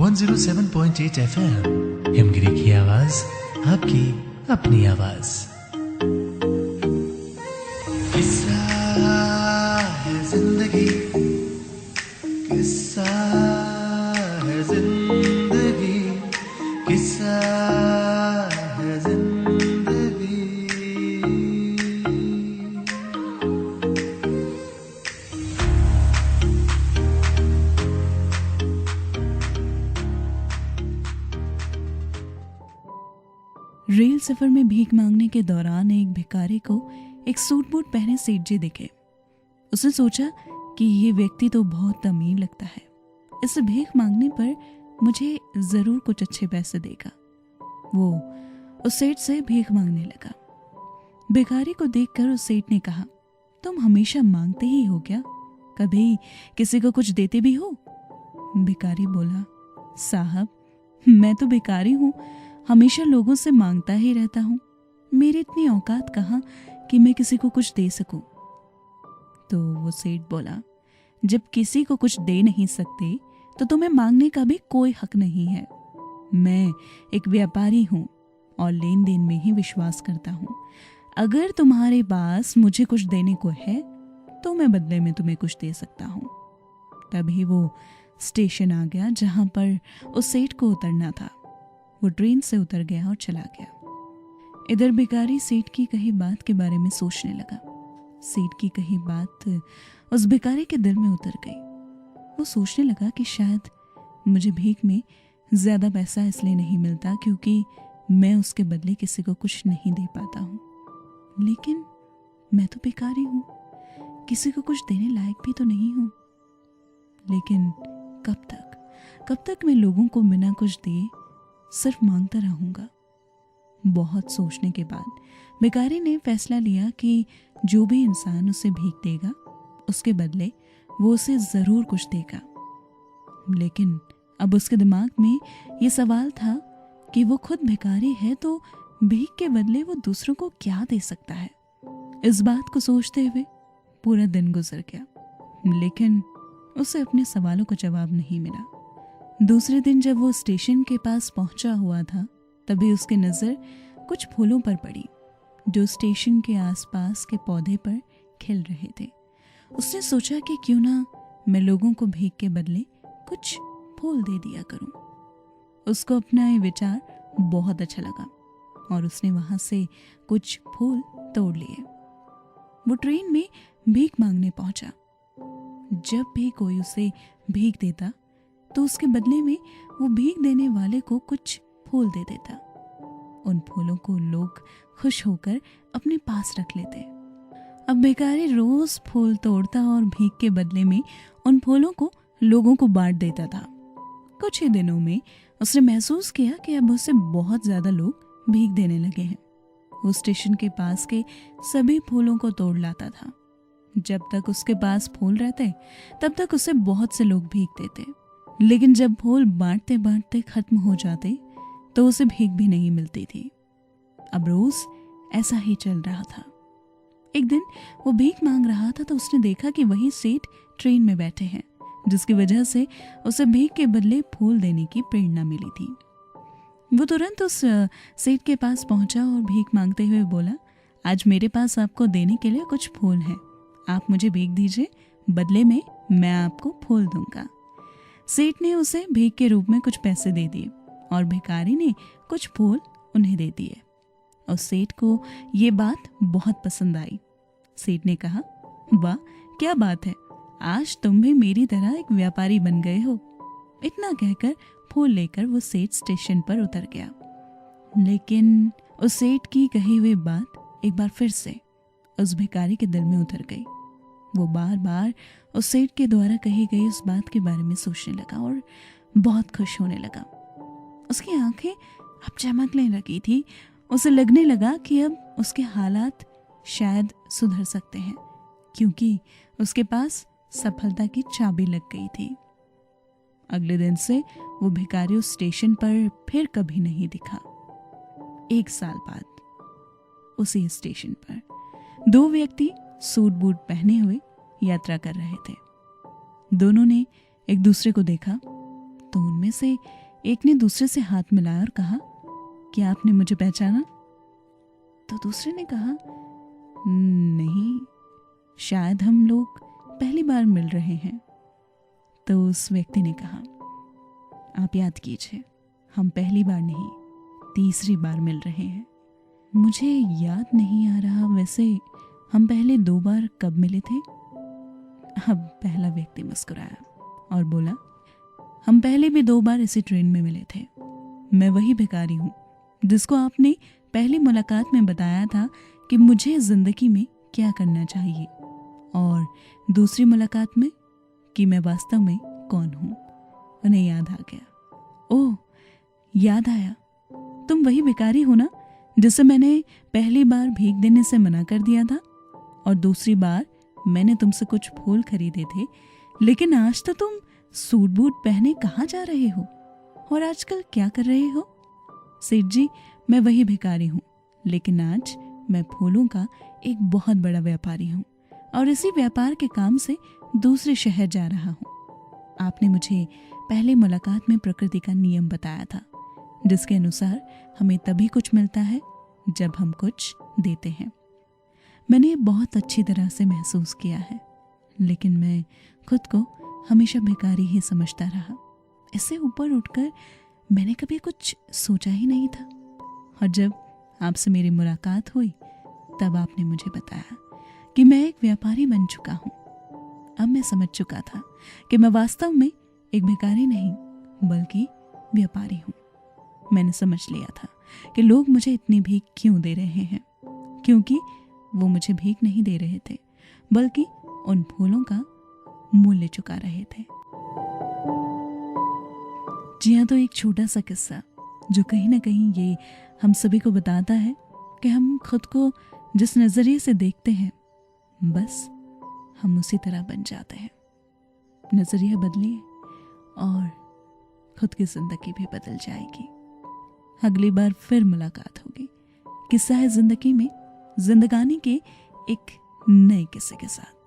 107.8 FM Himgiri की आवाज, आपकी अपनी आवाज। किस्सा है जिंदगी, किस्सा है जिंदगी, किस्सा है जिंदगी। रेल सफर में भीख मांगने के दौरान एक भिखारी को एक सूट बूट पहने सेठ जी दिखे। उसने सोचा कि ये व्यक्ति तो बहुत अमीर लगता है, इसे भीख मांगने पर मुझे जरूर कुछ अच्छे पैसे देगा। वो उस सेठ से भीख मांगने लगा। भिखारी को देखकर उस सेठ ने कहा, तुम हमेशा मांगते ही हो क्या? कभी किसी को कुछ देते भी हो? भिखारी बोला, साहब मैं तो भिखारी हूँ, हमेशा लोगों से मांगता ही रहता हूँ। मेरी इतनी औकात कहाँ कि मैं किसी को कुछ दे सकूं। तो वो सेठ बोला, जब किसी को कुछ दे नहीं सकते तो तुम्हें मांगने का भी कोई हक नहीं है। मैं एक व्यापारी हूँ और लेन देन में ही विश्वास करता हूँ। अगर तुम्हारे पास मुझे कुछ देने को है तो मैं बदले में तुम्हें कुछ दे सकता हूँ। तभी वो स्टेशन आ गया जहां पर उस सेठ को उतरना था। वो ट्रेन से उतर गया और चला गया। इधर भिखारी सेठ की कही बात के बारे में सोचने लगा। सेठ की कही बात उस भिखारी के दिल में उतर गई। वो सोचने लगा कि शायद मुझे भीख में ज्यादा पैसा इसलिए नहीं मिलता क्योंकि मैं उसके बदले किसी को कुछ नहीं दे पाता हूँ। लेकिन मैं तो भिखारी हूँ, किसी को कुछ देने लायक भी तो नहीं हूँ। लेकिन कब तक मैं लोगों को बिना कुछ दिए सिर्फ मांगता रहूंगा। बहुत सोचने के बाद भिखारी ने फैसला लिया कि जो भी इंसान उसे भीख देगा उसके बदले वो उसे जरूर कुछ देगा। लेकिन अब उसके दिमाग में ये सवाल था कि वो खुद भिखारी है तो भीख के बदले वो दूसरों को क्या दे सकता है। इस बात को सोचते हुए पूरा दिन गुजर गया, लेकिन उसे अपने सवालों का जवाब नहीं मिला। दूसरे दिन जब वो स्टेशन के पास पहुंचा हुआ था तभी उसकी नज़र कुछ फूलों पर पड़ी जो स्टेशन के आसपास के पौधे पर खिल रहे थे। उसने सोचा कि क्यों ना मैं लोगों को भीख के बदले कुछ फूल दे दिया करूं। उसको अपना ये विचार बहुत अच्छा लगा और उसने वहां से कुछ फूल तोड़ लिए। वो ट्रेन में भीख मांगने पहुंचा। जब भी कोई उसे भीख देता तो उसके बदले में वो भीख देने वाले को कुछ फूल दे देता। उन फूलों को लोग खुश होकर अपने पास रख लेते। अब भिखारी रोज फूल तोड़ता और भीख के बदले में उन फूलों को लोगों को बांट देता था। कुछ ही दिनों में उसने महसूस किया कि अब उसे बहुत ज्यादा लोग भीख देने लगे हैं। वो स्टेशन के पास के सभी फूलों को तोड़ लाता था। जब तक उसके पास फूल रहते तब तक उसे बहुत से लोग भीख देते, लेकिन जब फूल बांटते बांटते खत्म हो जाते तो उसे भीख भी नहीं मिलती थी। अब रोज ऐसा ही चल रहा था। एक दिन वो भीख मांग रहा था तो उसने देखा कि वही सेठ ट्रेन में बैठे हैं, जिसकी वजह से उसे भीख के बदले फूल देने की प्रेरणा मिली थी। वो तुरंत उस सेठ के पास पहुंचा और भीख मांगते हुए बोला, आज मेरे पास आपको देने के लिए कुछ फूल हैं, आप मुझे भीख दीजिए, बदले में मैं आपको फूल दूंगा। सेठ ने उसे भीख के रूप में कुछ पैसे दे दिए और भिखारी ने कुछ फूल उन्हें दे दिए। और सेठ को ये बात बहुत पसंद आई। सेठ ने कहा, वाह क्या बात है, आज तुम भी मेरी तरह एक व्यापारी बन गए हो। इतना कहकर फूल लेकर वो सेठ स्टेशन पर उतर गया। लेकिन उस सेठ की कही हुई बात एक बार फिर से उस भिखारी के दिल में उतर गई। वो बार बार उस सेठ के द्वारा कही गई उस बात के बारे में सोचने लगा और बहुत खुश होने लगा। उसकी आंखें अब चमकने लगी थी। उसे लगने लगा कि अब उसके हालात शायद सुधर सकते हैं क्योंकि उसके पास सफलता की चाबी लग गई थी। अगले दिन से वो भिखारी उस स्टेशन पर फिर कभी नहीं दिखा। 1 साल बाद उसी स्टेशन पर 2 व्यक्ति सूट बूट पहने हुए यात्रा कर रहे थे। दोनों ने एक दूसरे को देखा तो उनमें से एक ने दूसरे से हाथ मिलाया और कहा, क्या आपने मुझे पहचाना? तो दूसरे ने कहा, नहीं, शायद हम लोग पहली बार मिल रहे हैं। तो उस व्यक्ति ने कहा, आप याद कीजिए, हम पहली बार नहीं, तीसरी बार मिल रहे हैं। मुझे याद नहीं आ रहा, वैसे हम पहले 2 बार कब मिले थे? अब पहला व्यक्ति मुस्कुराया और बोला, हम पहले भी 2 बार इसी ट्रेन में मिले थे। मैं वही भिखारी हूँ जिसको आपने पहली मुलाकात में बताया था कि मुझे जिंदगी में क्या करना चाहिए, और दूसरी मुलाकात में कि मैं वास्तव में कौन हूँ। उन्हें याद आ गया। ओह, याद आया, तुम वही भिखारी हो ना जिसे मैंने पहली बार भीख देने से मना कर दिया था, और दूसरी बार मैंने तुमसे कुछ फूल खरीदे थे, लेकिन आज तो तुम सूट बूट पहने कहाँ जा रहे हो और आजकल क्या कर रहे हो? सेठ जी, मैं वही भिखारी हूँ, लेकिन आज मैं फूलों का एक बहुत बड़ा व्यापारी हूँ और इसी व्यापार के काम से दूसरे शहर जा रहा हूँ। आपने मुझे पहले मुलाकात में प्रकृति का नियम बताया था, जिसके अनुसार हमें तभी कुछ मिलता है जब हम कुछ देते हैं। मैंने बहुत अच्छी तरह से महसूस किया है, लेकिन मैं खुद को हमेशा भिखारी ही समझता रहा। इससे ऊपर उठकर मैंने कभी कुछ सोचा ही नहीं था, और जब आपसे मेरी मुलाकात हुई तब आपने मुझे बताया कि मैं एक व्यापारी बन चुका हूँ। अब मैं समझ चुका था कि मैं वास्तव में एक भिखारी नहीं बल्कि व्यापारी हूँ। मैंने समझ लिया था कि लोग मुझे इतनी भीख क्यों दे रहे हैं, क्योंकि वो मुझे भीख नहीं दे रहे थे बल्कि उन फूलों का मूल्य चुका रहे थे। जी हाँ, तो एक छोटा सा किस्सा जो कहीं ना कहीं ये हम सभी को बताता है कि हम खुद को जिस नजरिए से देखते हैं, बस हम उसी तरह बन जाते हैं। नजरिया बदलिए और खुद की जिंदगी भी बदल जाएगी। अगली बार फिर मुलाकात होगी किस्सा है जिंदगी में जिंदगानी के एक नए किस्से के साथ।